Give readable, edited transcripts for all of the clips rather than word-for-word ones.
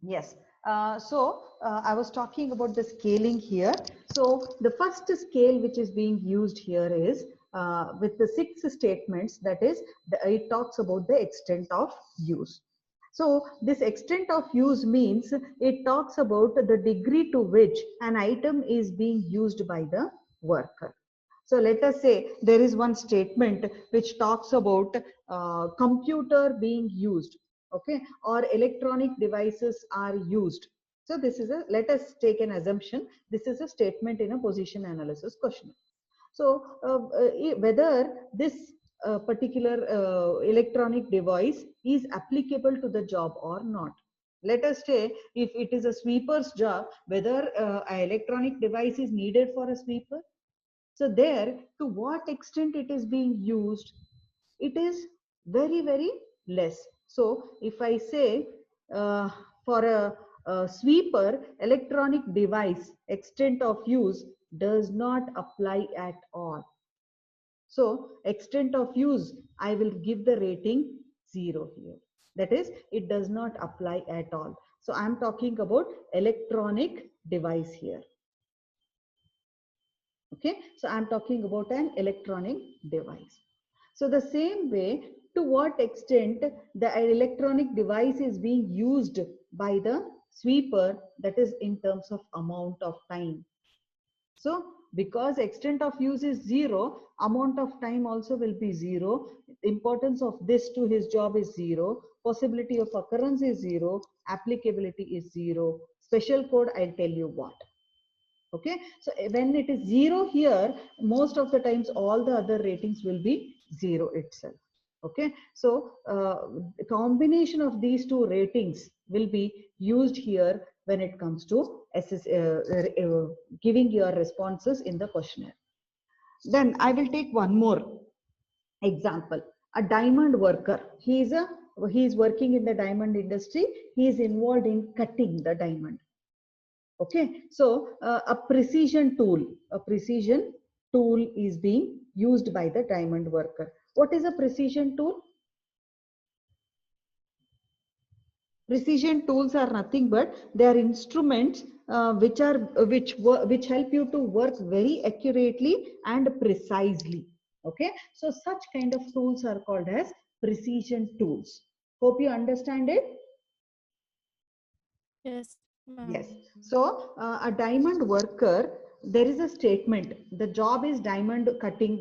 Yes. I was talking about the scaling here. So the first scale which is being used here is with the 6 statements, that is, it talks about the extent of use. So this extent of use means it talks about the degree to which an item is being used by the worker. So let us say there is one statement which talks about computer being used, okay, or electronic devices are used. So this is a, let us take an assumption, this is a statement in a position analysis question. So whether this particular electronic device is applicable to the job or not. Let us say if it is a sweeper's job, whether an electronic device is needed for a sweeper. So there, to what extent it is being used, it is very, very less. So if I say for a sweeper, electronic device extent of use does not apply at all. So extent of use, I will give the rating 0 here. That is, it does not apply at all. So I'm talking about electronic device here. Okay, so I'm talking about an electronic device. So the same way, to what extent the electronic device is being used by the sweeper, that is in terms of amount of time. So because extent of use is 0, amount of time also will be 0. Importance of this to his job is 0. Possibility of occurrence is 0. Applicability is 0. Special code, I'll tell you what. Okay, so when it is 0 here, most of the times all the other ratings will be 0 itself. Okay, so the combination of these two ratings will be used here when it comes to giving your responses in the questionnaire. Then I will take one more example. A diamond worker, he is working in the diamond industry, he is involved in cutting the diamond. Okay, so a precision tool is being used by the diamond worker. What is a precision tool? Precision tools are nothing but they are instruments which help you to work very accurately and precisely. Okay, so such kind of tools are called as precision tools. Hope you understand it. Yes, ma'am. Yes. So a diamond worker, there is a statement. The job is diamond cutting,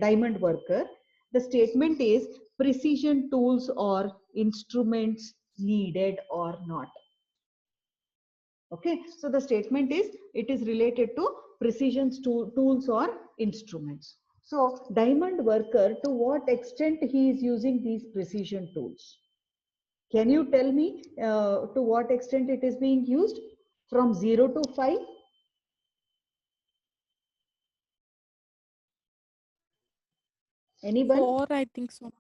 diamond worker. The statement is precision tools or instruments needed or not. Okay. So the statement is it is related to precision tools or instruments. So diamond worker, to what extent he is using these precision tools? Can you tell me to what extent it is being used? From 0 to 5? Anyone? 4, I think so.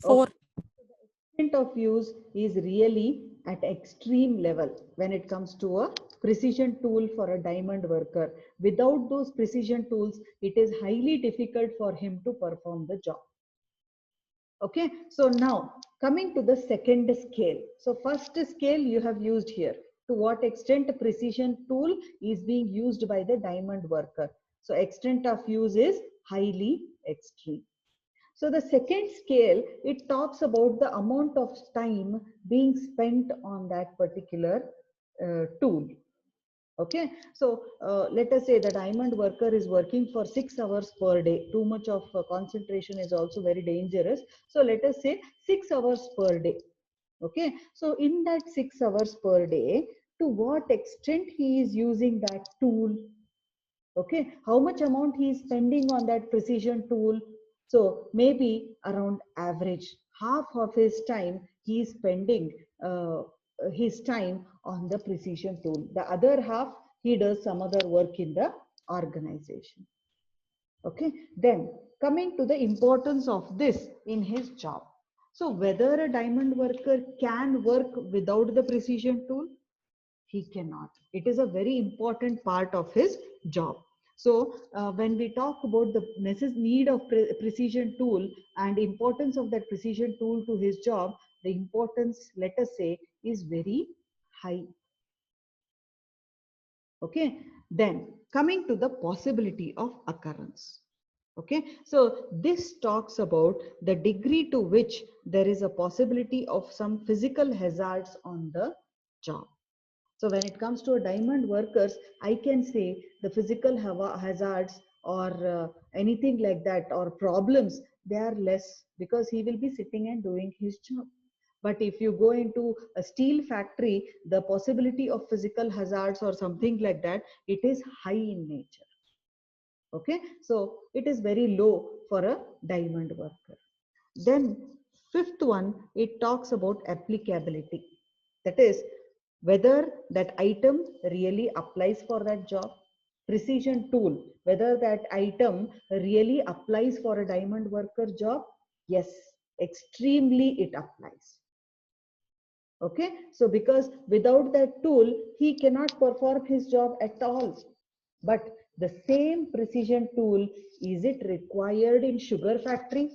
4. Okay. The extent of use is really at extreme level when it comes to a precision tool for a diamond worker. Without those precision tools, it is highly difficult for him to perform the job. Okay, so now coming to the second scale. So first scale you have used here. To what extent precision tool is being used by the diamond worker. So extent of use is highly extreme. So the second scale, it talks about the amount of time being spent on that particular tool. Okay, so let us say the diamond worker is working for 6 hours per day. Too much of concentration is also very dangerous. So let us say 6 hours per day. Okay, so in that 6 hours per day, to what extent he is using that tool? Okay, how much amount he is spending on that precision tool? So maybe around average half of his time he is spending his time on the precision tool. The other half he does some other work in the organization. Okay, then coming to the importance of this in his job. So whether a diamond worker can work without the precision tool, he cannot. It is a very important part of his job. So when we talk about the need of precision tool and importance of that precision tool to his job, the importance, let us say, is very high. Okay, then coming to the possibility of occurrence. Okay, so this talks about the degree to which there is a possibility of some physical hazards on the job. So when it comes to a diamond workers, I can say the physical hazards or anything like that or problems, they are less because he will be sitting and doing his job. But if you go into a steel factory, the possibility of physical hazards or something like that, it is high in nature. Okay, so it is very low for a diamond worker. Then fifth one, it talks about applicability. That is whether that item really applies for that job. Precision tool, whether that item really applies for a diamond worker job. Yes, extremely it applies. Okay, so because without that tool, he cannot perform his job at all. But the same precision tool, is it required in sugar factory?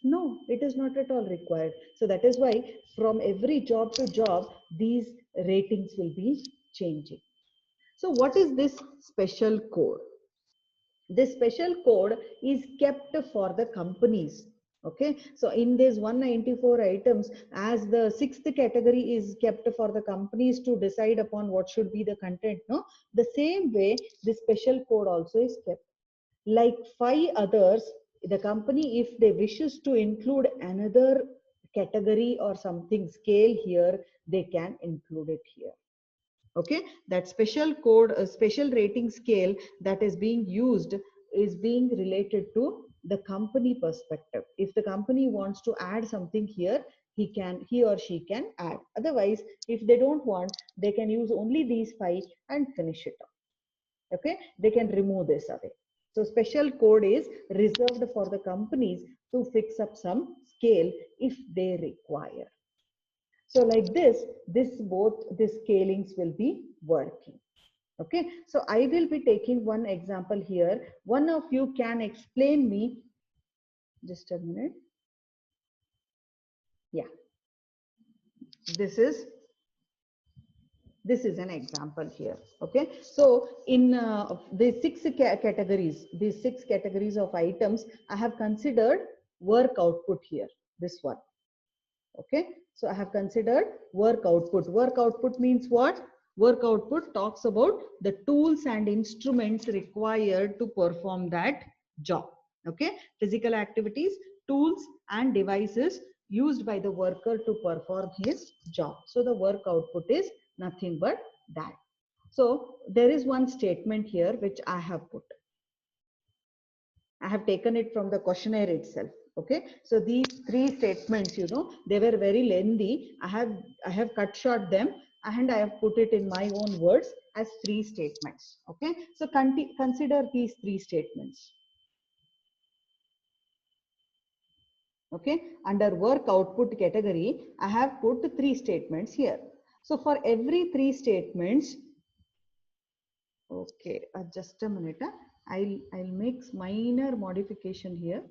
No, it is not at all required. So that is why from every job to job, these ratings will be changing. So what is this special code? This special code is kept for the companies. Okay, so in these 194 items, as the sixth category is kept for the companies to decide upon what should be the content, no, the same way this special code also is kept. Like 5 others, the company, if they wishes to include another category or something scale here, they can include it here. Okay, that special code, a special rating scale that is being used is being related to the company perspective. If the company wants to add something here, he or she can add. Otherwise, if they don't want, they can use only these 5 and finish it off. Okay, they can remove this away. So special code is reserved for the companies to fix up some scale if they require. So like this both the scalings will be working. Okay, so I will be taking one example here. One of you can explain me, just a minute. Yeah, this is an example here. Okay, so in the these six categories of items, I have considered work output here, this one. Okay, so I have considered work output. Work output means what? Work output talks about the tools and instruments required to perform that job. Okay, physical activities, tools and devices used by the worker to perform his job. So the work output is nothing but that. So there is one statement here which I have put. I have taken it from the questionnaire itself. Okay, so these 3 statements, they were very lengthy. I have cut short them and I have put it in my own words as 3 statements. Okay, so consider these 3 statements. Okay, under work output category, I have put 3 statements here. So for every 3 statements, okay, just a minute. I'll make minor modification here.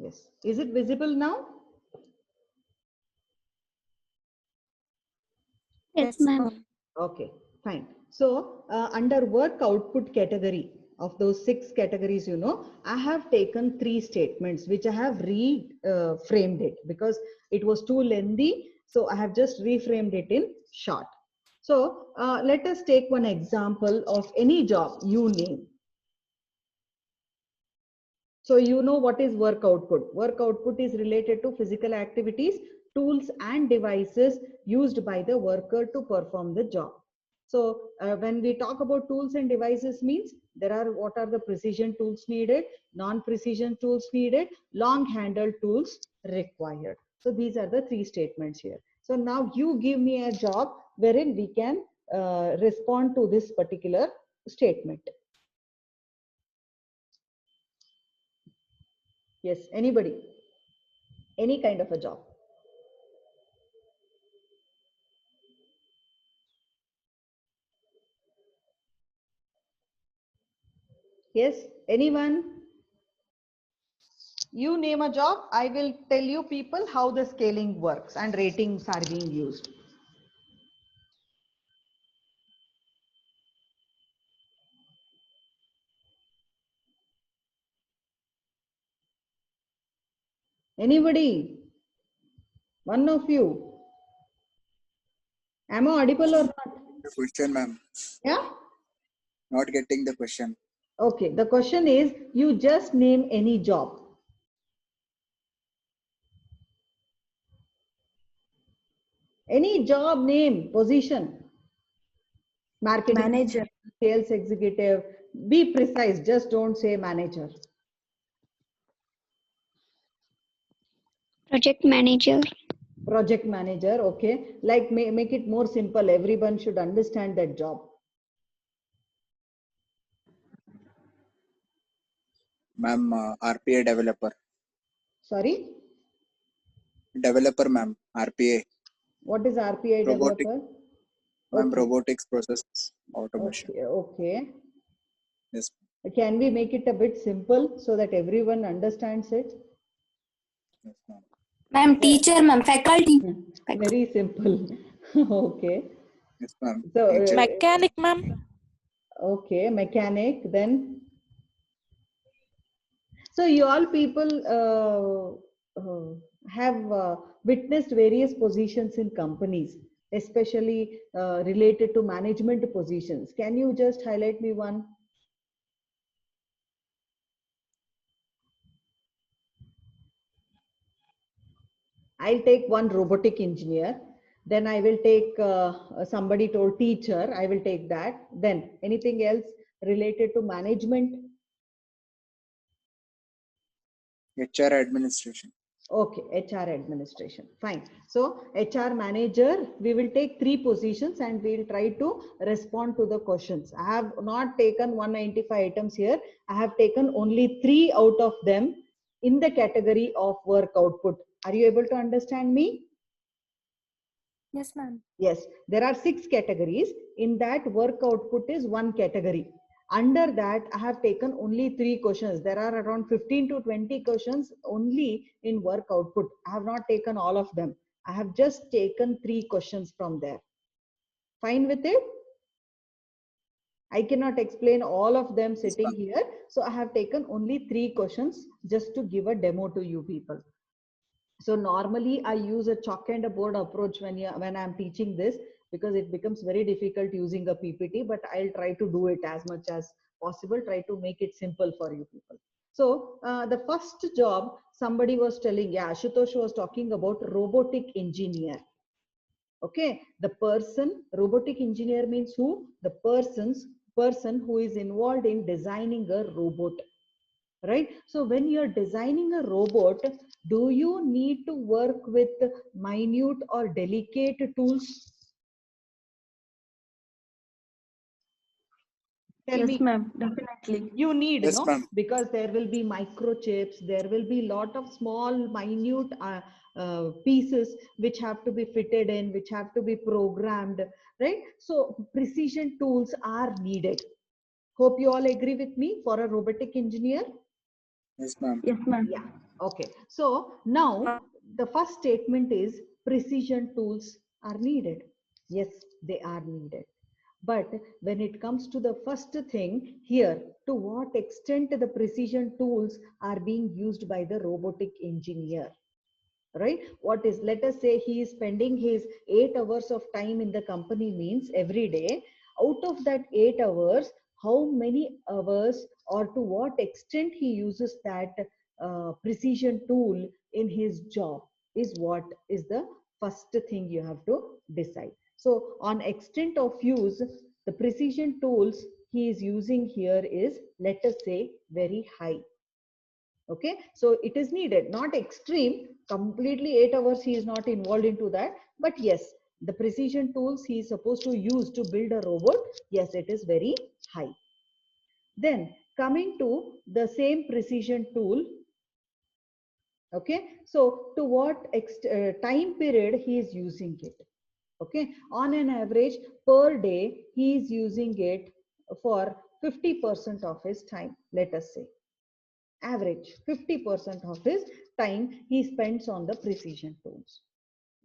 Yes, is it visible now? Yes, ma'am. Okay, fine. So under work output category of those 6 categories, I have taken 3 statements which I have reframed it because it was too lengthy. So I have just reframed it in short. So let us take one example of any job you name. So you know what is work output. Work output is related to physical activities, tools and devices used by the worker to perform the job. So when we talk about tools and devices means there are what are the precision tools needed, non-precision tools needed, long handled tools required. So these are the 3 statements here. So now you give me a job wherein we can respond to this particular statement. Yes, anybody, any kind of a job. Yes, anyone? You name a job, I will tell you people how the scaling works and ratings are being used. Anybody? One of you? Am I audible or not? The question, ma'am. Yeah? Not getting the question. Okay, the question is, you just name any job. Any job name, position. Marketing Manager. sales executive. Be precise, just don't say manager. Project manager. Project manager, okay. Like make it more simple. Everyone should understand that job. Ma'am, RPA developer. Sorry? Developer, ma'am. RPA. What is RPI Robotic. developer? Ma'am, Okay. robotics process automation. Okay, okay. Yes. Can we make it a bit simple so that everyone understands it? Yes, ma'am. Ma'am, teacher, ma'am, faculty. Very simple. Okay. Yes, ma'am. So, Teacher. Mechanic, ma'am. okay, mechanic, then. So you all people have witnessed various positions in companies, especially related to management positions. Can you just highlight me one? I'll take one robotic engineer. Then I will take somebody told teacher. I will take that. Then anything else related to management? HR administration. Okay, HR administration. Fine. So HR manager, we will take 3 positions and we will try to respond to the questions. I have not taken 195 items here. I have taken only 3 out of them in the category of work output. Are you able to understand me? Yes, ma'am. Yes, there are 6 categories. In that, work output is one category. Under that, I have taken only 3 questions. There are around 15 to 20 questions only in work output. I have not taken all of them. I have just taken 3 questions from there. Fine with it? I cannot explain all of them sitting here. So I have taken only 3 questions just to give a demo to you people. So normally I use a chalk and a board approach when I'm teaching this, because it becomes very difficult using a PPT, but I'll try to do it as much as possible, try to make it simple for you people. So the first job, somebody was telling, yeah, Ashutosh was talking about robotic engineer. Okay, the person, robotic engineer means who? The person who is involved in designing a robot. Right? So when you're designing a robot, do you need to work with minute or delicate tools? Tell me. Yes, ma'am, definitely. You need, Yes, no? ma'am. Because there will be microchips, there will be lot of small, minute pieces which have to be fitted in, which have to be programmed, right? So precision tools are needed. Hope you all agree with me for a robotic engineer. Yes, ma'am. Yes, ma'am. Yeah. Okay. So now the first statement is precision tools are needed. Yes, they are needed. But when it comes to the first thing here, to what extent the precision tools are being used by the robotic engineer? Right? What is, let us say he is spending his 8 hours of time in the company, means every day. Out of that 8 hours, how many hours or to what extent he uses that precision tool in his job is what is the first thing you have to decide. So on extent of use, the precision tools he is using here is, let us say, very high. Okay, so it is needed, not extreme, completely 8 hours he is not involved into that, but yes, The precision tools he is supposed to use to build a robot, yes, it is very high. Then coming to the same precision tool, okay, so to what time period he is using it. Okay, on an average per day he is using it for 50% of his time, let us say. Average 50% of his time he spends on the precision tools.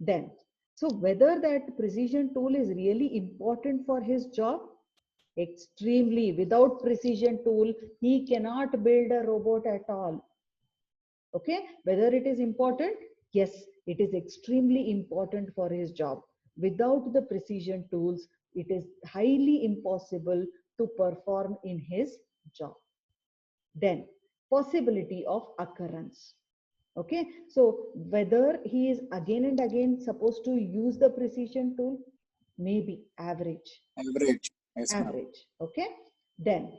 Then, so whether that precision tool is really important for his job? Extremely. Without precision tool, he cannot build a robot at all. Okay, whether it is important? Yes, it is extremely important for his job. Without the precision tools, it is highly impossible to perform in his job. Then, possibility of occurrence. Okay, so whether he is again and again supposed to use the precision tool? Maybe average. Average. Yes, ma'am. Average. Okay, then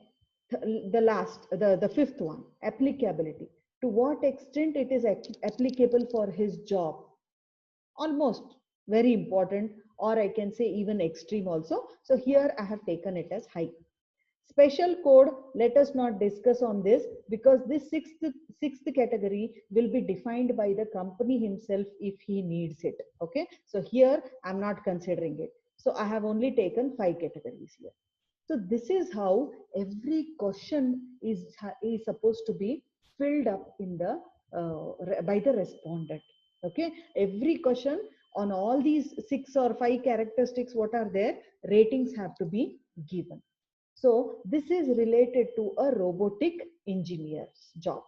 the last, the fifth one, applicability. To what extent it is applicable for his job? Almost very important, or I can say even extreme also. So here I have taken it as high. Special code, let us not discuss on this, because this sixth category will be defined by the company himself if he needs it. Okay, so here I'm not considering it. So I have only taken 5 categories here. So this is how every question is supposed to be filled up in the by the respondent. Okay, every question on all these 6 or 5 characteristics, what are there, ratings have to be given. So this is related to a robotic engineer's job.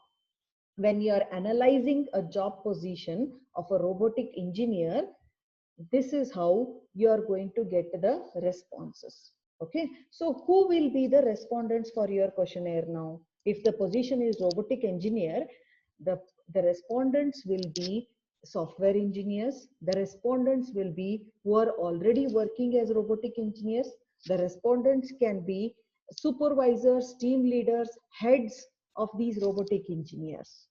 When you are analyzing a job position of a robotic engineer, this is how you are going to get the responses. Okay, so who will be the respondents for your questionnaire now? If the position is robotic engineer, the respondents will be software engineers. The respondents will be who are already working as robotic engineers. The respondents can be supervisors, team leaders, heads of these robotic engineers.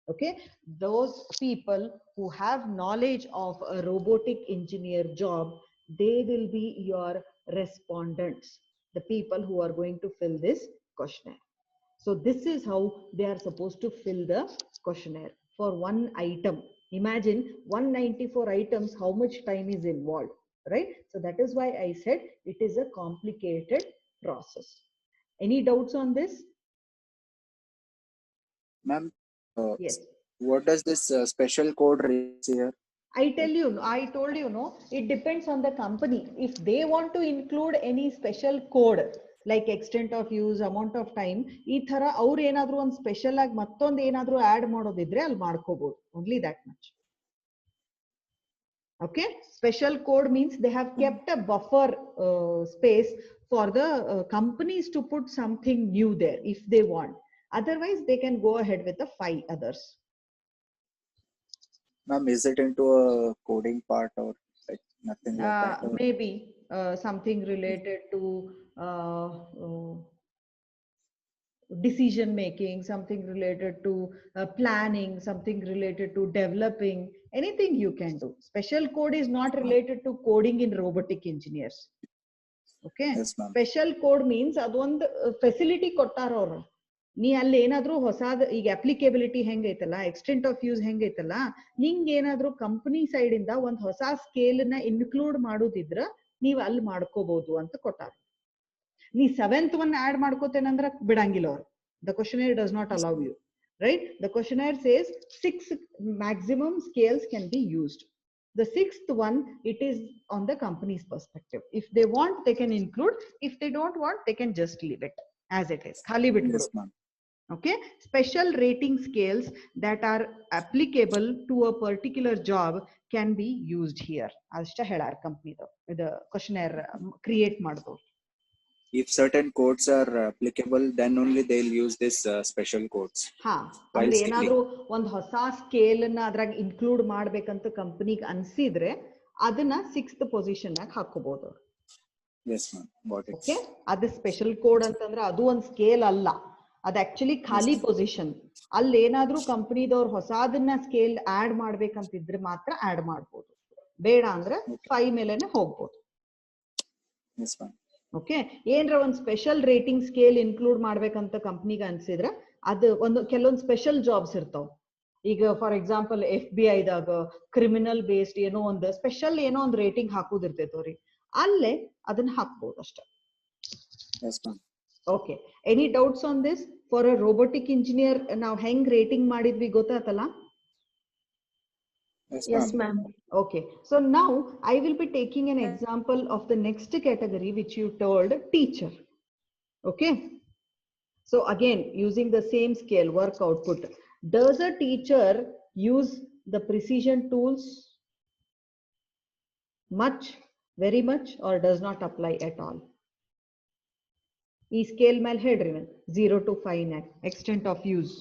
Okay, those people who have knowledge of a robotic engineer job, they will be your respondents, the people who are going to fill this questionnaire. So this is how they are supposed to fill the questionnaire for one item. Imagine 194 items, how much time is involved, right? So that is why I said it is a complicated process. Any doubts on this? Ma'am, Yes. what does this special code raise here? I told you, no, it depends on the company. If they want to include any special code, like extent of use, amount of time, ಈ ತರ ಅವ್ರು ಏನಾದ್ರು ಒಂದು special ಆಗಿ ಮತ್ತೊಂದು ಏನಾದ್ರು add ಮಾಡೋದಿದ್ರೆ ಅಲ್ಲಿ ಮಾಡ್ಕೋಬಹುದು. Only that much. Okay, special code means they have kept a buffer space for the companies to put something new there if they want. Otherwise, they can go ahead with the 5 others. Ma'am, is it into a coding part or like nothing like that? Or? Maybe something related to decision making, something related to planning, something related to developing, anything you can do. Special code is not related to coding in robotic engineers. Okay, Yes, ma'am. Special code means ಅದೊಂದು facility ಕೊಟ್ಟಾರ ಅವರು. ನೀ ಅಲ್ಲಿ ಏನಾದ್ರೂ ಹೊಸಾದ ಈಗ ಅಪ್ಲಿಕೇಬಿಲಿಟಿ ಹೆಂಗೈತಲ್ಲ, extent of use ಹೆಂಗೈತಲ್ಲ, ನಿಂಗೆ ಏನಾದ್ರೂ ಕಂಪನಿ ಸೈಡ್ ಇಂದ ಒಂದು ಹೊಸ ಸ್ಕೇಲ್ ನ ಇನ್ಕ್ಲೂಡ್ ಮಾಡೋದಿದ್ರ ನೀವ್ ಅಲ್ಲಿ ಮಾಡ್ಕೋಬಹುದು ಅಂತ ಕೊಟ್ಟಾರ. ನೀ 7th one ಆಡ್ ಮಾಡ್ಕೋತೇನಂದ್ರ ಬಿಡಂಗಿಲ್ಲ ಅವ್ರು. The questionnaire does not allow you, right? The questionnaire says 6 maximum scales can be used. The 6th one, it is on the company's perspective. If they want, they can include. If they don't want, they can just leave it as it is. Khali bitbidu. Yes, ma'am. Okay, special rating scales that are applicable to a particular job can be used here. Ashta helar company the questionnaire create madbo. If certain codes are applicable, then only they'll use this special codes. ಹಾ, While ಅಂದ್ರೆ scaling. ಏನಾದ್ರೂ ಒಂದು ಹೊಸ scale ಅನ್ನ ಅದ್ರಾಗ include ಮಾಡ್ಬೇಕಂತ ಕಂಪನಿಗೆ ಅನ್ಸಿದ್ರೆ ಅದನ್ನ 6th ಪೊಸಿಷನ್ ನಾಗ ಹಾಕೋಬಹುದು. Yes, ma'am. Got it. Okay, ಅದು ಸ್ಪೆಷಲ್ ಕೋಡ್ ಅಂತಂದ್ರೆ ಅದು ಒಂದು ಸ್ಕೇಲ್ ಅಲ್ಲ, ಅದು ಆಕ್ಚುಲಿ ಖಾಲಿ ಪೊಸಿಷನ್. ಅಲ್ಲಿ ಏನಾದ್ರೂ ಕಂಪನಿದವ್ರು ಹೊಸಾದನ್ನ ಸ್ಕೇಲ್ ಆಡ್ ಮಾಡ್ಬೇಕಂತಿದ್ರೆ ಮಾತ್ರ ಆಡ್ ಮಾಡ್ಬೋದು. ಬೇಡ ಅಂದ್ರೆ Okay. 5 ಮೇಲೆನೆ ಹೋಗ್ಬೋದು. Yes, ma'am. ಓಕೆ, ಏನ್ರ ಒಂದು ಸ್ಪೆಷಲ್ ರೇಟಿಂಗ್ ಸ್ಕೇಲ್ ಇನ್ಕ್ಲೂಡ್ ಮಾಡ್ಬೇಕಂತ ಕಂಪ್ನಿಗೆ ಅನ್ಸಿದ್ರೆ ಅದು ಕೆಲವೊಂದು ಸ್ಪೆಷಲ್ ಜಾಬ್ಸ್ ಇರ್ತಾವ. ಈಗ ಫಾರ್ ಎಕ್ಸಾಂಪಲ್ FBI ದಾಗ ಕ್ರಿಮಿನಲ್ ಬೇಸ್ಡ್ ಏನೋ ಒಂದು ಸ್ಪೆಷಲ್ ಏನೋ ಒಂದು ರೇಟಿಂಗ್ ಹಾಕುದಿರ್ತೈತವ್ರಿ, ಅಲ್ಲೇ ಅದನ್ನ ಹಾಕ್ಬೋದು ಅಷ್ಟೇ. Yes, ma'am. Okay, any doubts on this? For a robotic engineer ನಾವು ಹೆಂಗ್ ರೇಟಿಂಗ್ ಮಾಡಿದ್ವಿ ಗೊತ್ತಾತಲ್ಲ? Yes, Yes, ma'am. ma'am. Okay, so now I will be taking an example of the next category which you told, teacher. Okay, so again using the same scale, work output. Does a teacher use the precision tools much, very much, or does not apply at all? E scale ಮೇಲೆ ಹೇಳ್ರಿ, 0 to 5 extent of use.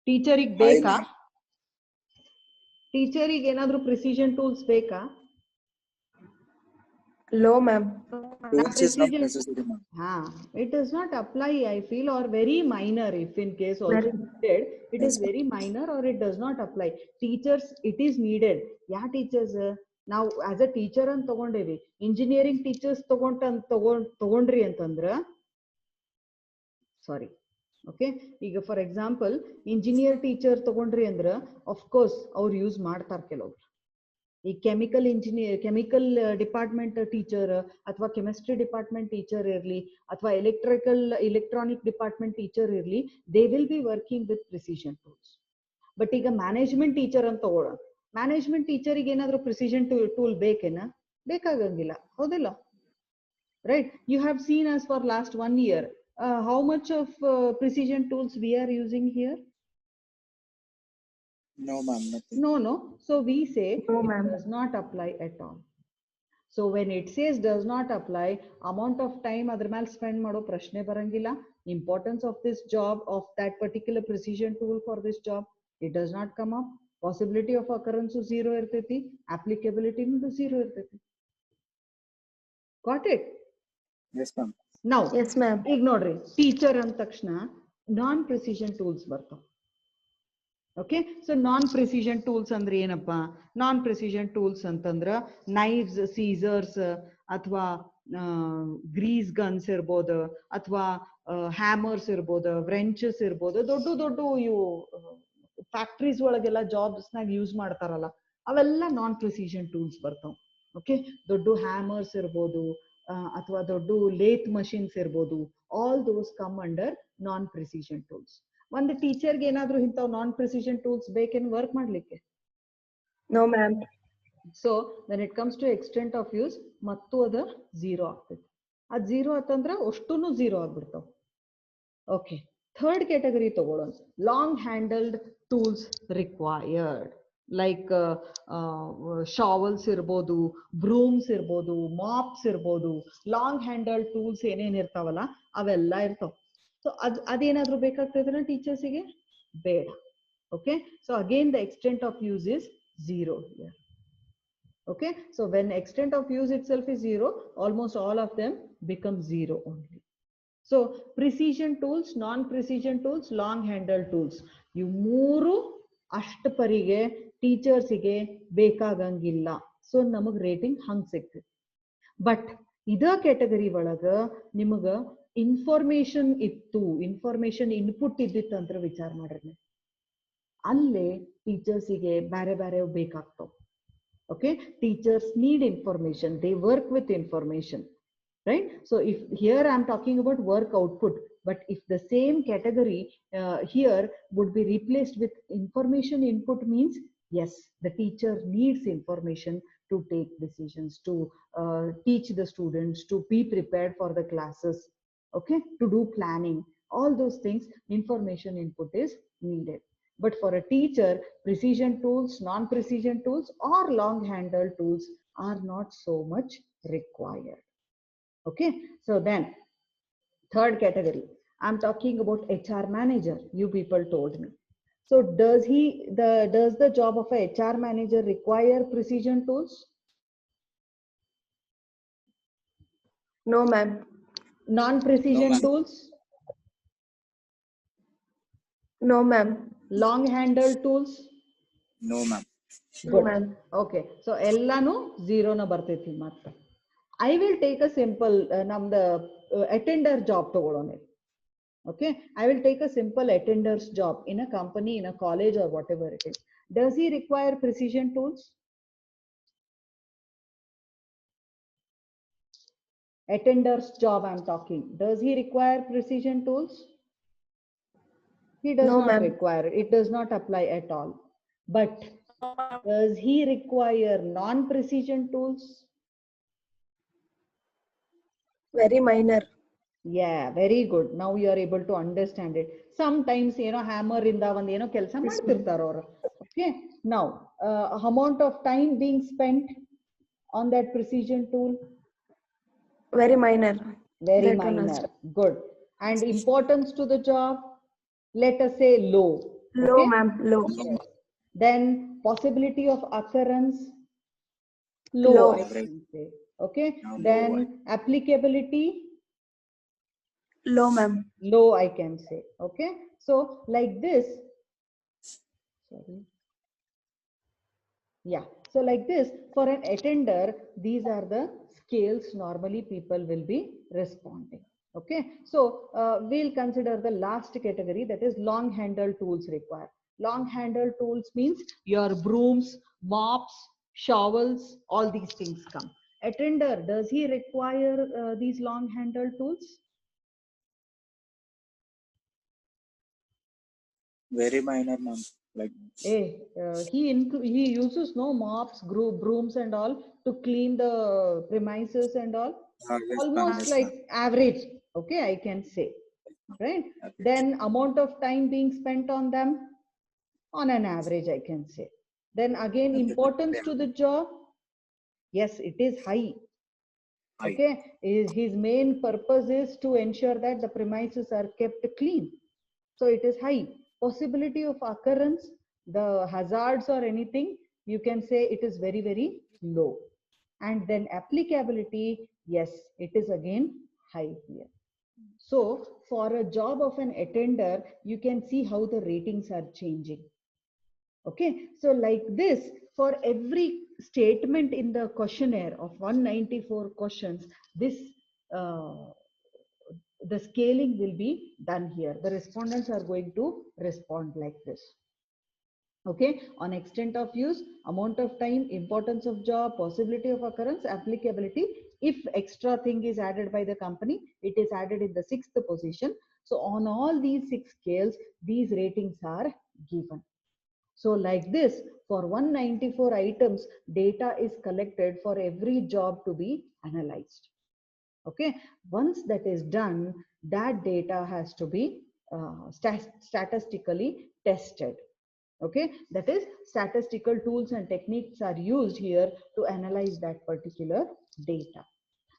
ಟೀಚರಿಗೆ ಬೇಕಾ? ಟೀಚರಿಗೆ ಏನಾದ್ರೂ precision tools ಬೇಕಾ? Low, ma'am. Tools is not necessary, ma'am. It does not apply, I feel, or very minor. If in case also Very- needed, it Yes, is very minor or it does not apply. Teachers, it is needed. Yeah, teachers. Now as a teacher ಅಂತ ತಗೊಂಡೇವಿ, engineering teachers ತಗೊಂಡ್ರಿ ಅಂತಂದ್ರ ಸಾರಿ. Okay, ಈಗ for example engineer teacher ತಗೊಂಡ್ರಿ ಅಂದ್ರ of course ಅವ್ರು use ಮಾಡ್ತಾರೆ ಕೆಲವ್ರು. ಈ chemical engineer, chemical department teacher ಅಥವಾ ಕೆಮಿಸ್ಟ್ರಿ ಡಿಪಾರ್ಟ್ಮೆಂಟ್ ಟೀಚರ್ ಇರಲಿ ಅಥವಾ ಎಲೆಕ್ಟ್ರಾನಿಕ್ ಡಿಪಾರ್ಟ್ಮೆಂಟ್ ಟೀಚರ್ ಇರಲಿ, they will be working with precision tools. But ಈಗ ಮ್ಯಾನೇಜ್ಮೆಂಟ್ ಟೀಚರ್ ಅಂತ ತಗೊಳ್ಳೋಣ, ಮ್ಯಾನೇಜ್ಮೆಂಟ್ ಟೀಚರಿಗೆ ಏನಾದರೂ ಪ್ರಿಸಿಷನ್ ಟೂಲ್ ಬೇಕೇನಾ? ಬೇಕಾಗಂಗಿಲ್ಲ, ಹೌದಿಲ್ಲ? Right, you have seen as far last 1 year how much of precision tools we are using here? No, ma'am. Nothing. No. So we say No, it ma'am. does not apply at all. So when it says does not apply, amount of time adar ಮೇಲೆ spend ಮಾಡೋ ಪ್ರಶ್ನೆ ಬರಂಗಿಲ್ಲ. Importance of this job, of that particular precision tool for this job, it does not come up. Possibility of occurrence 0 ಇರ್ತೈತಿ, applicability 0 ಇರ್ತೈತಿ. Got it? Yes, ma'am. Now Yes, ma'am. ಈಗ ನೋಡ್ರಿ, teacher ಅಂದ ತಕ್ಷಣ ನಾನ್ ಪ್ರಿಸಿಷನ್ ಟೂಲ್ಸ್ ಬರ್ತಾವ. Okay, so ನಾನ್ precision tools ಅಂದ್ರೆ ಏನಪ್ಪಾ? ನಾನ್ precision tools ಅಂತಂದ್ರ ನೈವ್ಸ್, ಸೀಸರ್ಸ್, ಅಥವಾ ಗ್ರೀಸ್ ಗನ್ಸ್ ಇರ್ಬೋದು, ಅಥವಾ ಹ್ಯಾಮರ್ಸ್ ಇರ್ಬೋದು, ವ್ರೆಂಚಸ್ ಇರ್ಬೋದು. ದೊಡ್ಡ ದೊಡ್ಡ ಇವು ಫ್ಯಾಕ್ಟ್ರೀಸ್ ಒಳಗೆಲ್ಲ ಜಾಬ್ಸ್ ನಾಗ ಯೂಸ್ ಮಾಡ್ತಾರಲ್ಲ, ಅವೆಲ್ಲ ನಾನ್ ಪ್ರಿಸಿಷನ್ ಟೂಲ್ಸ್ ಬರ್ತಾವ. ಓಕೆ, ದೊಡ್ಡ ಹ್ಯಾಮರ್ಸ್ ಇರ್ಬೋದು ಅಥವಾ ದೊಡ್ಡ ಲೇತ್ ಮಷಿನ್ಸ್ ಇರ್ಬೋದು, all those come under non precision tools. ಒಂದು ಟೀಚರ್ಗೆ ಏನಾದ್ರೂ ಇಂಥವು ನಾನ್ ಪ್ರಿಸಿಷನ್ ಟೂಲ್ಸ್ ಬೇಕೇನು ವರ್ಕ್ ಮಾಡ್ಲಿಕ್ಕೆ? No, ma'am. So when it comes to extent of use ಮತ್ತು ಅದ 0 ಆಗ್ತೈತಿ. ಅದ್ 0 ಆತಂದ್ರ ಅಷ್ಟೂನು 0 ಆಗ್ಬಿಡ್ತಾವ. ಓಕೆ, ಥರ್ಡ್ ಕ್ಯಾಟಗರಿ ತಗೊಳ್ಳೋಣ, long handled tools required, like shovels ಇರ್ಬೋದು, ಬ್ರೂಮ್ಸ್ ಇರ್ಬೋದು, ಮಾಪ್ಸ್ ಇರ್ಬೋದು. ಲಾಂಗ್ ಹ್ಯಾಂಡಲ್ಡ್ ಟೂಲ್ಸ್ ಏನೇನ್ ಇರ್ತಾವಲ್ಲ ಅವೆಲ್ಲ ಇರ್ತಾವ. ಸೊ ಅದೇನಾದ್ರೂ ಬೇಕಾಗ್ತದೆ ಟೀಚರ್ಸಿಗೆ? ಬೇಡ. Okay, so again the extent of use is 0 here. Okay, so when extent of use itself is 0, almost all of them become 0 only. So precision tools, non-precision tools, long handled tools, you ಮೂರು ಅಷ್ಟ ಪರಿಗೆ ಟೀಚರ್ಸಿಗೆ ಬೇಕಾಗಂಗಿಲ್ಲ. So ನಮಗ್ rating ಹಂಗ್ ಸಿಗ್ತದೆ. But ಇದ category ಒಳಗ ನಿಮಗ information ಇತ್ತು, information input ಇದ್ದಿತ್ತು ಅಂತ ವಿಚಾರ ಮಾಡ್ರಿ, ಅಲ್ಲೇ ಟೀಚರ್ಸಿಗೆ ಬೇರೆ ಬೇರೆ ಬೇಕಾಗ್ತಾವ. Okay, teachers need information, they work with information, right? So if here I'm talking about work output, but if the same category here would be replaced with information input, means yes, the teacher needs information to take decisions, to teach the students, to be prepared for the classes, okay, to do planning, all those things, information input is needed. But for a teacher, precision tools, non-precision tools, or long-handled tools are not so much required. Okay, so then third category, I'm talking about HR manager. You people told me. So does the job of a HR manager require precision tools? No, ma'am. Non-precision No, ma'am. tools? No, ma'am. Long-handled tools? No, ma'am. No, Good. ma'am. Okay. So ಎಲ್ಲಾನು zero ನ ಬರ್ತೈತಿ ಮಾತ್ರ. I will take a simple ನಮ್ದು attender job ತಗೊಳ್ಳೋಣ. Okay. I will take a simple attender's job in a company, in a college or whatever it is. Does he require precision tools? Attender's job I'm talking. Does he require precision tools? He does No, not ma'am. require it. It does not apply at all. But does he require non-precision tools? Very minor. Yeah, very good. Now you are able to understand it. Sometimes, hammer ಇಂದ ಒಂದು ಏನೋ ಕೆಲಸ Yes, ಮಾಡ್ತಿರ್ತಾರ ಅವರು. Okay. Now, amount of time being spent on that precision tool? Very minor. Very That one minor. also. Good. And importance to the job? Let us say low. Low, Okay. ma'am. Low. Yes. Then possibility of occurrence? Low, Low. I can say. Okay. Now low, Then applicability? Low, ma'am. Low, I can say. Okay. So like this, sorry. Yeah. So like this, for an attender, these are the scales normally people will be responding. Okay. So we'll consider the last category, that is long handle tools required. Long handle tools means your brooms, mops, shovels, all these things come. Attender, does he require these long handle tools? Very minor, ma'am. Like He uses no mops, brooms and all to clean the premises and all. yes, ma'am. Almost Yes, like ma'am. average. Okay, I can say, right? Okay. Then amount of time being spent on them, on an average, I can say. Then again, Okay. importance to the job. Yes, it is high. High. Okay, his main purpose is to ensure that the premises are kept clean. So it is high. Possibility of occurrence, the hazards or anything, you can say it is very, very low. And then applicability, yes, it is again high here. So for a job of an attender, you can see how the ratings are changing. Okay, so like this, for every statement in the questionnaire of 194 questions, this the scaling will be done here. The respondents are going to respond like this. Okay, on extent of use, amount of time, importance of job, possibility of occurrence, applicability. If extra thing is added by the company, it is added in the 6th position. So on all these 6 scales, these ratings are given. So like this, for 194 items, data is collected for every job to be analyzed. Okay, once that is done, that data has to be statistically tested. Okay, that is statistical tools and techniques are used here to analyze that particular data.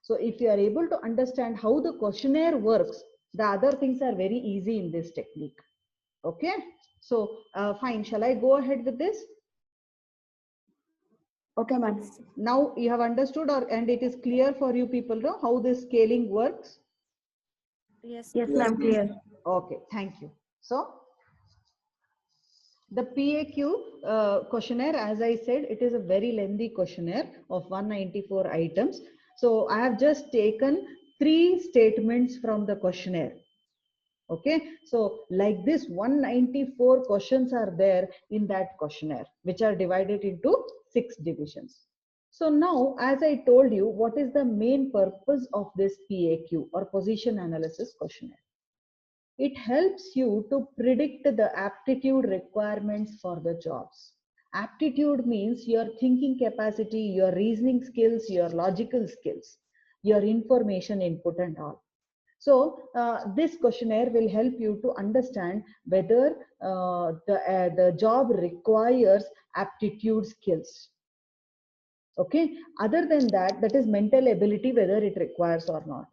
So if you are able to understand how the questionnaire works, the other things are very easy in this technique. Okay, so fine, shall I go ahead with this? Okay, ma'am. Now you have understood, or and it is clear for you people know how this scaling works? Yes. Yes, Yes, ma'am. ma'am. Clear. Okay, thank you. So the PAQ questionnaire, as I said, it is a very lengthy questionnaire of 194 items. So I have just taken 3 statements from the questionnaire. Okay, so like this 194 questions are there in that questionnaire, which are divided into 6 divisions. So now, as I told you, what is the main purpose of this PAQ or position analysis questionnaire? It helps you to predict the aptitude requirements for the jobs. Aptitude means your thinking capacity, your reasoning skills, your logical skills, your information input and all. So this questionnaire will help you to understand whether the job requires aptitude skills. Okay, other than that, that is mental ability, whether it requires or not.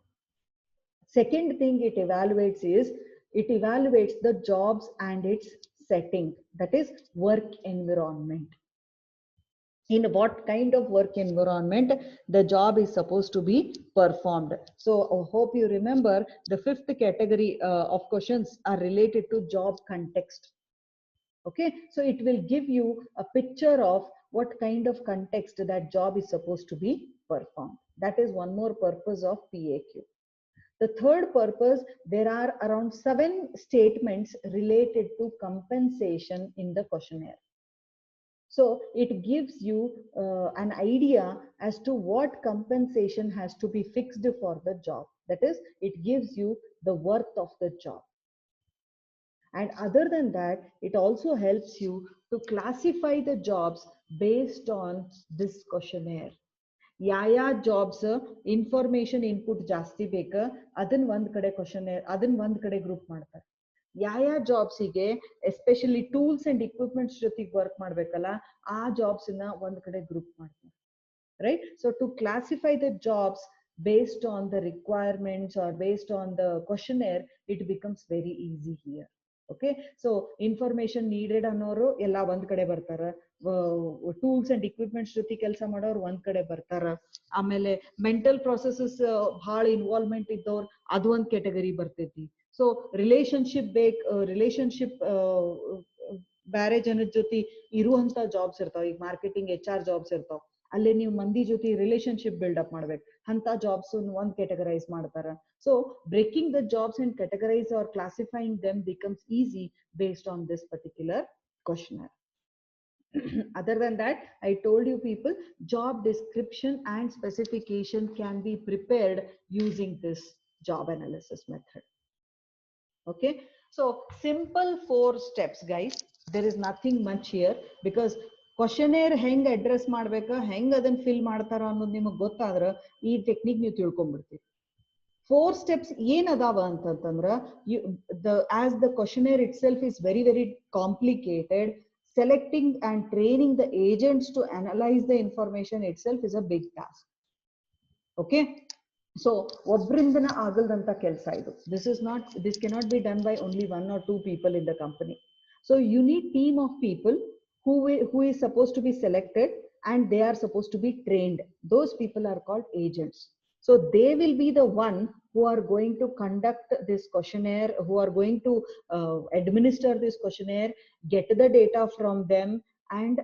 Second thing it evaluates is, it evaluates the jobs and its setting, that is work environment. In what kind of work environment the job is supposed to be performed. So I hope you remember the 5th category of questions are related to job context. Okay, so it will give you a picture of what kind of context that job is supposed to be performed. That is one more purpose of PAQ. The third purpose, there are around 7 statements related to compensation in the questionnaire. So it gives you an idea as to what compensation has to be fixed for the job. That is, it gives you the worth of the job. And other than that, it also helps you to classify the jobs based on this questionnaire. ಯಾವ jobs information input ಜಾಸ್ತಿ ಬೇಕಾ ಅದನ್ನ ಒಂದ್ ಕಡೆ questionnaire ಅದನ್ನ ಒಂದ್ ಕಡೆ group ಮಾಡ್ತಾರೆ. ಯಾವ ಜಾಬ್ಸಿಗೆ ಎಸ್ಪೆಷಲಿ ಟೂಲ್ಸ್ ಅಂಡ್ ಇಕ್ವಿಪ್ಮೆಂಟ್ಸ್ ಜೊತೆಗೆ ವರ್ಕ್ ಮಾಡ್ಬೇಕಲ್ಲ ಆ ಜಾಬ್ಸ್ ನ ಒಂದ್ ಕಡೆ ಗ್ರೂಪ್ ಮಾಡ್ತಾರೆ. Right? So to classify the jobs based on the requirements or based on the questionnaire, it becomes very easy here. Okay, so information needed ಅನ್ನೋರು ಎಲ್ಲ ಒಂದ್ ಕಡೆ ಬರ್ತಾರ, ಟೂಲ್ಸ್ ಅಂಡ್ ಇಕ್ವಿಪ್ಮೆಂಟ್ಸ್ ಜೊತೆ ಕೆಲಸ ಮಾಡೋರು ಒಂದ್ ಕಡೆ ಬರ್ತಾರ, ಆಮೇಲೆ ಮೆಂಟಲ್ ಪ್ರೊಸೆಸಸ್ ಬಹಳ ಇನ್ವಾಲ್ವ್ಮೆಂಟ್ ಇದ್ದವ್ರು ಅದು ಒಂದ್ ಕೆಟಗರಿ ಬರ್ತೈತಿ. ಸೊ ರಿಲೇಶನ್ಶಿಪ್ ಬ್ಯಾರೆ ಜನದ ಜೊತೆ ಇರುವಂತ ಜಾಬ್ಸ್ ಇರ್ತಾವ. ಈಗ ಮಾರ್ಕೆಟಿಂಗ್ HR ಜಾಬ್ಸ್ ಇರ್ತಾವ, ಅಲ್ಲಿ ನೀವು ಮಂದಿ ಜೊತೆ ರಿಲೇಶನ್ಶಿಪ್ ಬಿಲ್ಡಪ್ ಮಾಡ್ಬೇಕು, ಅಂತ ಜಾಬ್ಸ್ ಒಂದ್ ಕೆಟಗರೈಸ್ ಮಾಡ್ತಾರ. So breaking the jobs and categorize or classifying them becomes easy based on this particular questionnaire. Other than that, I told you people, job description and specification can be prepared using this job analysis method. Okay, so simple 4 steps guys, there is nothing much here because questionnaire ಹೆಂಗ್ address ಮಾಡ್ಬೇಕ, ಹೆಂಗ್ ಅದನ್ನ fill ಮಾಡ್ತಾರ ಅನ್ನೋದು ನಿಮಗೆ ಗೊತ್ತಾದ್ರ ಈ technique ನೀವು ತಿಳ್ಕೊಂಡ್ಬಿಡ್ತೀರಿ. 4 steps ಏನ್ ಅದಾವ ಅಂತಂದ್ರ, as the questionnaire itself is very very complicated, selecting and training the agents to analyze the information itself is a big task. Okay, so ಒಬ್ಬರಿಂದನ ಆಗಲ್ದಂತ ಕೆಲಸ ಇದು. This cannot be done by only 1 or 2 people in the company. So you need team of people who is supposed to be selected and they are supposed to be trained. Those people are called agents. So they will be the one who are going to conduct this questionnaire, who are going to administer this questionnaire, get the data from them and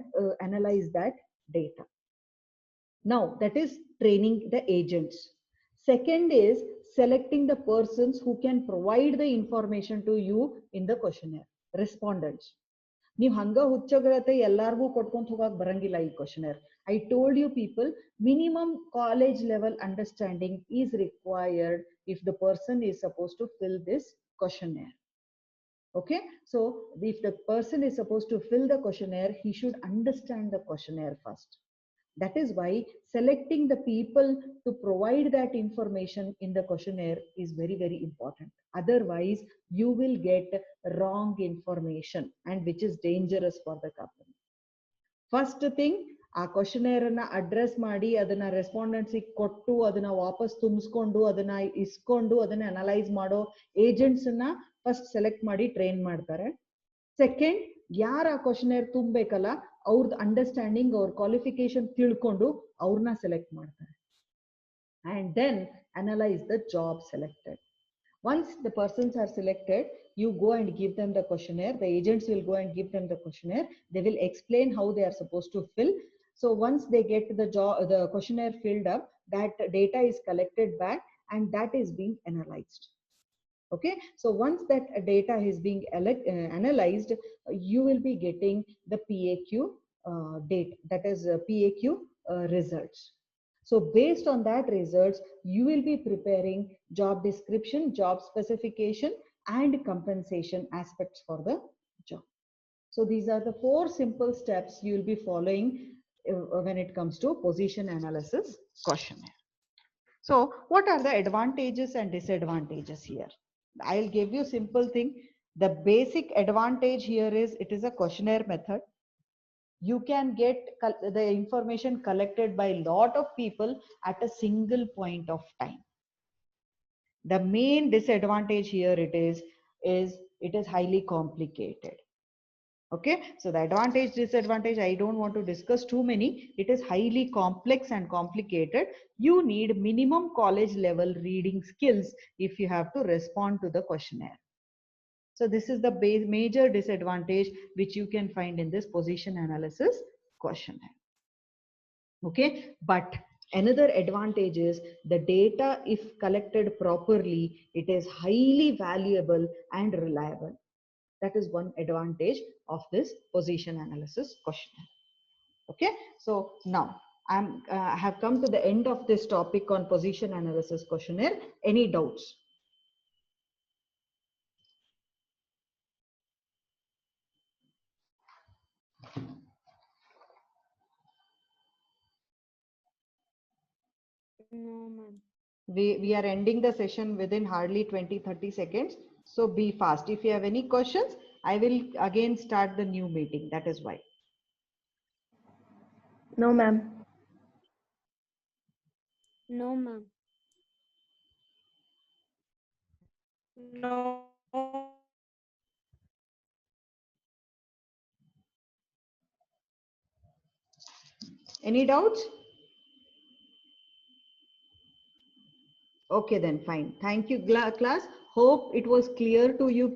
analyze that data. Now that is training the agents. Second is selecting the persons who can provide the information to you in the questionnaire, respondents. ನೀವು ಹಂಗ ಹುಚ್ಚಗಳತೆ ಎಲ್ಲಾರ್ಗೂ ಕೊಟ್ಕೊಂತ ಹೋಗಕ್ ಬರಂಗಿಲ್ಲ ಈ questionnaire. I told you people, minimum college level understanding is required if the person is suppose to fill this questionnaire. Okay, so if the person is supposed to fill the questionnaire, he should understand the questionnaire first. That is why selecting the people to provide that information in the questionnaire is very very important. Otherwise you will get wrong information and which is dangerous for the company. First thing, ಆ questionnaire ಅನ್ನ address ಮಾಡಿ ಅದನ್ನ respondents ಕೊಟ್ಟು ಅದನ್ನ ವಾಪಸ್ ತುಂಬಿಸ್ಕೊಂಡು ಅದನ್ನ ಇಸ್ಕೊಂಡು ಅದನ್ನ ಅನಲೈಸ್ ಮಾಡೋ ಏಜೆಂಟ್ಸ್ ಅನ್ನ ಫಸ್ಟ್ ಸೆಲೆಕ್ಟ್ ಮಾಡಿ ಟ್ರೈನ್ ಮಾಡ್ತಾರೆ. ಸೆಕೆಂಡ್, ಯಾರು ಆ ಕ್ವಶನೇರ್ ತುಂಬಬೇಕಲ್ಲ ಅವ್ರದ್ದು ಅಂಡರ್ಸ್ಟ್ಯಾಂಡಿಂಗ್, ಅವ್ರ ಕ್ವಾಲಿಫಿಕೇಶನ್ ತಿಳ್ಕೊಂಡು ಅವ್ರನ್ನ ಸೆಲೆಕ್ಟ್ ಮಾಡ್ತಾರೆ. And then analyze the job selected. Once the persons are selected, you go and give them the questionnaire. The agents will go and give them the questionnaire. They will explain how they are supposed to fill. So once they get the questionnaire filled up, that data is collected back and that is being analyzed. Okay, so once that data is being analyzed, you will be getting the PAQ date, that is PAQ results. So based on that results, you will be preparing job description, job specification and compensation aspects for the job. So these are the 4 simple steps you will be following when it comes to position analysis questionnaire. So what are the advantages and disadvantages here? I'll give you simple thing. The basic advantage here is it is a questionnaire method. You can get the information collected by a lot of people at a single point of time. The main disadvantage here is it is highly complicated. Okay, so the advantage, disadvantage, I don't want to discuss too many. It is highly complex and complicated. You need minimum college level reading skills if you have to respond to the questionnaire. So this is the major disadvantage which you can find in this position analysis questionnaire. Okay, but another advantage is the data, if collected properly, it is highly valuable and reliable. That is one advantage of this position analysis questionnaire. Okay, so now I have come to the end of this topic on position analysis questionnaire. Any doubts? No, ma'am. We are ending the session within hardly 20-30 seconds. So be fast. If you have any questions, I will again start the new meeting. That is why. No, ma'am. No, ma'am. No. Any doubts? Okay, then fine. Thank you, class. Hope it was clear to you.